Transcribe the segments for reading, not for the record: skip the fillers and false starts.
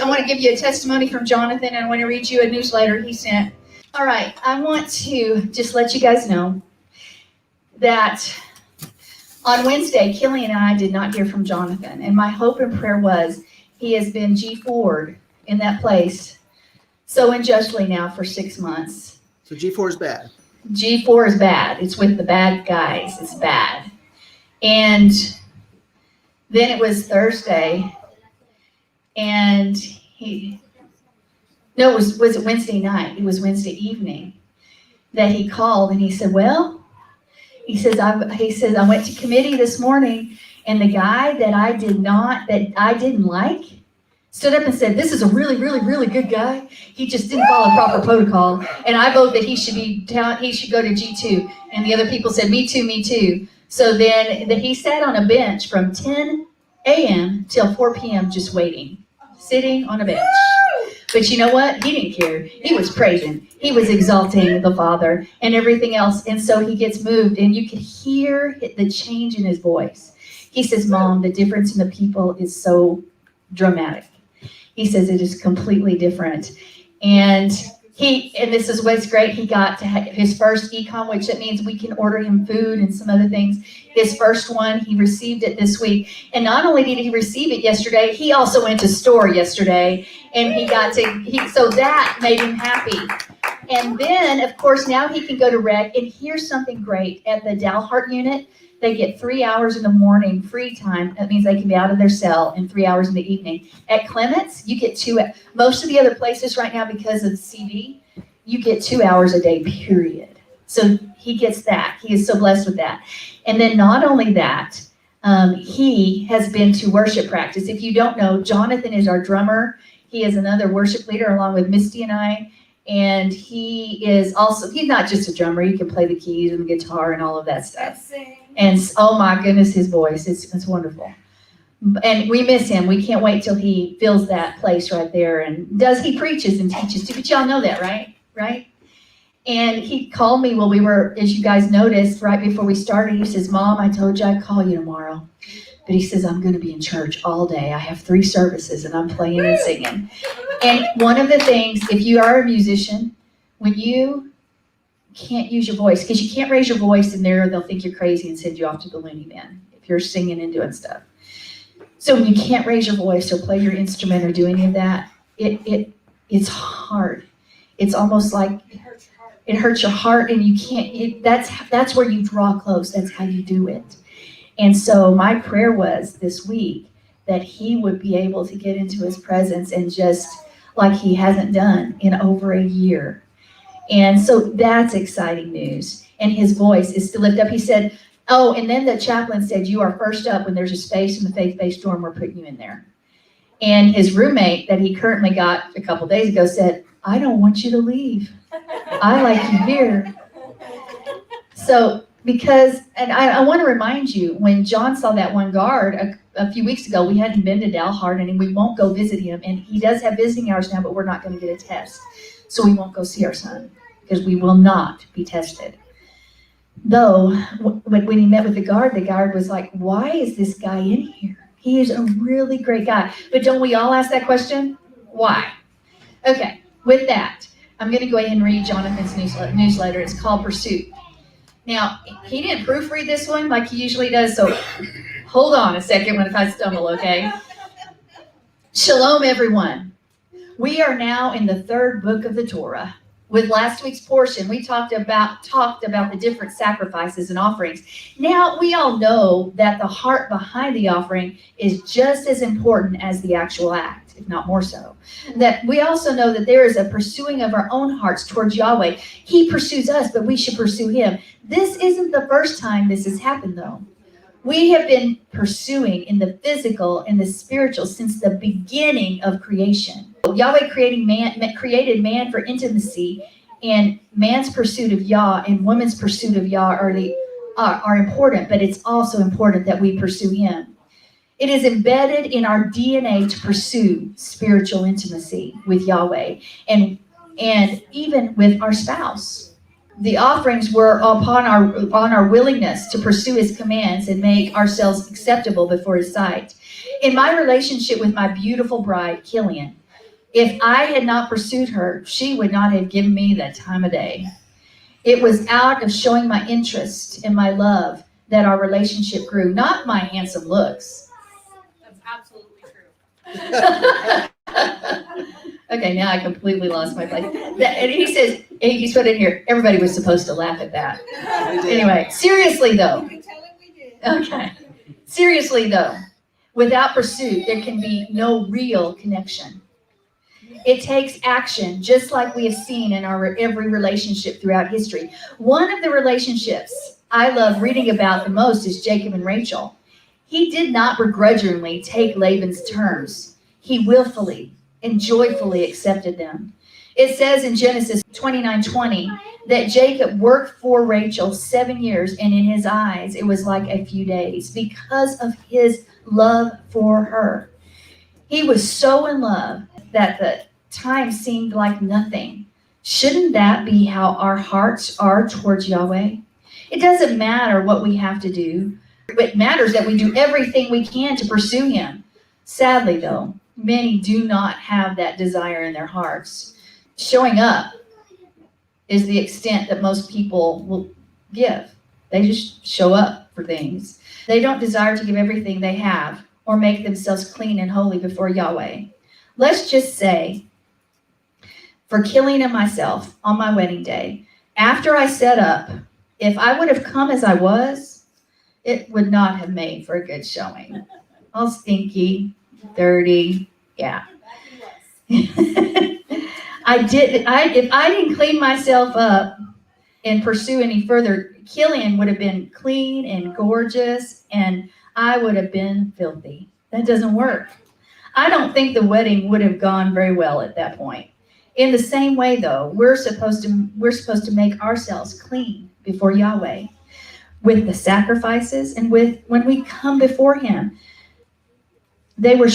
I want to give you a testimony from Jonathan, and I want to read you a newsletter he sent. All right, I want to just let you guys know that on Wednesday, Killian and I did not hear from Jonathan, and my hope and prayer was he has been G4'd in that place so unjustly now for 6 months. So G4 is bad. G4 is bad. It's with the bad guys. It's bad. And then it was Thursday, and was it Wednesday night? It was Wednesday evening that he called, and he said, he says, I went to committee this morning, and the guy that I didn't like stood up and said, this is a really, really, really good guy. He just didn't follow proper protocol, and I vote that he should go to G2. And the other people said, me too, me too. So then he sat on a bench from 10 a.m. till 4 p.m. just waiting, sitting on a bench. But you know what? He didn't care. He was praising. He was exalting the Father and everything else. And so he gets moved, and you could hear the change in his voice. He says, Mom, the difference in the people is so dramatic. He says it is completely different. And this is what's great, he got to his first e-com, which it means we can order him food and some other things. His first one, he received it this week. And not only did he receive it yesterday, he also went to store yesterday, and so that made him happy. And then, of course, now he can go to rec, and here's something great. At the Dalhart unit, they get 3 hours in the morning free time. That means they can be out of their cell in 3 hours in the evening. At Clements, you get 2. Most of the other places right now, because of the CD, you get 2 hours a day, period. So he gets that. He is so blessed with that. And then not only that, he has been to worship practice. If you don't know, Jonathan is our drummer. He is another worship leader along with Misty and I. And he's not just a drummer. He can play the keys and the guitar and all of that stuff. And oh my goodness, his voice, it's wonderful. And we miss him. We can't wait till he fills that place right there. And he preaches and teaches too, but y'all know that, right? And he called me while we were, as you guys noticed, right before we started. He says, Mom, I told you I'd call you tomorrow. But he says, I'm going to be in church all day. I have 3 services, and I'm playing and singing. And one of the things, if you are a musician, when you can't use your voice, because you can't raise your voice in there, they'll think you're crazy and send you off to the loony bin if you're singing and doing stuff. So when you can't raise your voice or play your instrument or do any of that, it's hard. It's almost like it hurts your heart, and you can't. That's where you draw close. That's how you do it. And so my prayer was this week that he would be able to get into his presence, and just like he hasn't done in over a year. And so that's exciting news. And his voice is to lift up. He said, and then the chaplain said, you are first up. When there's a space in the faith-based dorm, we're putting you in there. And his roommate that he currently got a couple days ago said, I don't want you to leave. I like you here. So, and I want to remind you, when John saw that one guard a few weeks ago, we hadn't been to Dalhart, and we won't go visit him. And he does have visiting hours now, but we're not going to get a test. So we won't go see our son, because we will not be tested. Though, when he met with the guard was like, why is this guy in here? He is a really great guy. But don't we all ask that question? Why? Okay, with that, I'm going to go ahead and read Jonathan's newsletter. It's called Pursuit. Now, he didn't proofread this one like he usually does, so hold on a second if I stumble, okay? Shalom, everyone. We are now in the 3rd book of the Torah. With last week's portion, we talked about the different sacrifices and offerings. Now, we all know that the heart behind the offering is just as important as the actual act, if not more so. That we also know that there is a pursuing of our own hearts towards Yahweh. He pursues us, but we should pursue him. This isn't the first time this has happened, though. We have been pursuing in the physical and the spiritual since the beginning of creation. Yahweh created man for intimacy, and man's pursuit of Yah and woman's pursuit of Yah are important, but it's also important that we pursue him. It is embedded in our DNA to pursue spiritual intimacy with Yahweh and even with our spouse. The offerings were upon our willingness to pursue his commands and make ourselves acceptable before his sight. In my relationship with my beautiful bride, Killian, If I had not pursued her, she would not have given me the time of day. It was out of showing my interest and my love that our relationship grew, not my handsome looks. That's absolutely true. Okay, now I completely lost my place. And he says, he's put in here, everybody was supposed to laugh at that. Anyway, seriously though. You can tell him we did. Okay. Seriously though, without pursuit, there can be no real connection. It takes action, just like we have seen in our every relationship throughout history. One of the relationships I love reading about the most is Jacob and Rachel. He did not begrudgingly take Laban's terms. He willfully and joyfully accepted them. It says in Genesis 29:20 that Jacob worked for Rachel 7 years, and in his eyes it was like a few days because of his love for her. He was so in love that the time seemed like nothing. Shouldn't that be how our hearts are towards Yahweh? It doesn't matter what we have to do. It matters that we do everything we can to pursue him. Sadly, though, many do not have that desire in their hearts. Showing up is the extent that most people will give. They just show up for things. They don't desire to give everything they have or make themselves clean and holy before Yahweh. Let's just say, for Killian and myself on my wedding day, after I set up, if I would have come as I was, it would not have made for a good showing. All stinky, dirty, yeah. If I didn't clean myself up and pursue any further, Killian would have been clean and gorgeous, and I would have been filthy. That doesn't work. I don't think the wedding would have gone very well at that point. In the same way, though, we're supposed to make ourselves clean before Yahweh with the sacrifices and when we come before him. They were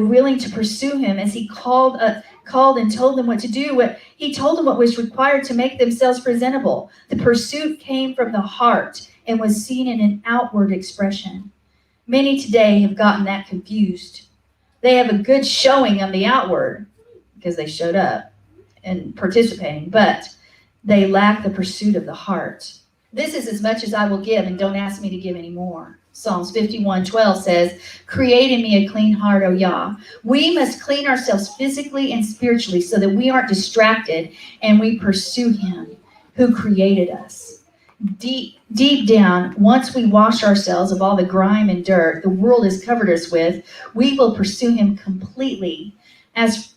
willing to pursue him as he called and told them what to do. He told them what was required to make themselves presentable. The pursuit came from the heart and was seen in an outward expression. Many today have gotten that confused. They have a good showing on the outward because they showed up and participating, but they lack the pursuit of the heart. This is as much as I will give, and don't ask me to give any more. Psalms 51:12 says, create in me a clean heart, O Yah. We must clean ourselves physically and spiritually so that we aren't distracted and we pursue him who created us. Deep down, once we wash ourselves of all the grime and dirt the world has covered us with, we will pursue him completely. As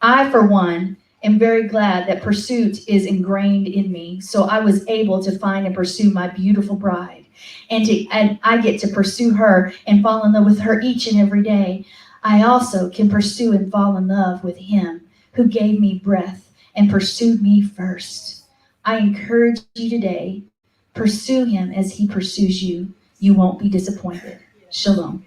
I, for one, am very glad that pursuit is ingrained in me, so I was able to find and pursue my beautiful bride. And I get to pursue her and fall in love with her each and every day. I also can pursue and fall in love with him who gave me breath and pursued me first. I encourage you today, pursue him as he pursues you. You won't be disappointed. Shalom.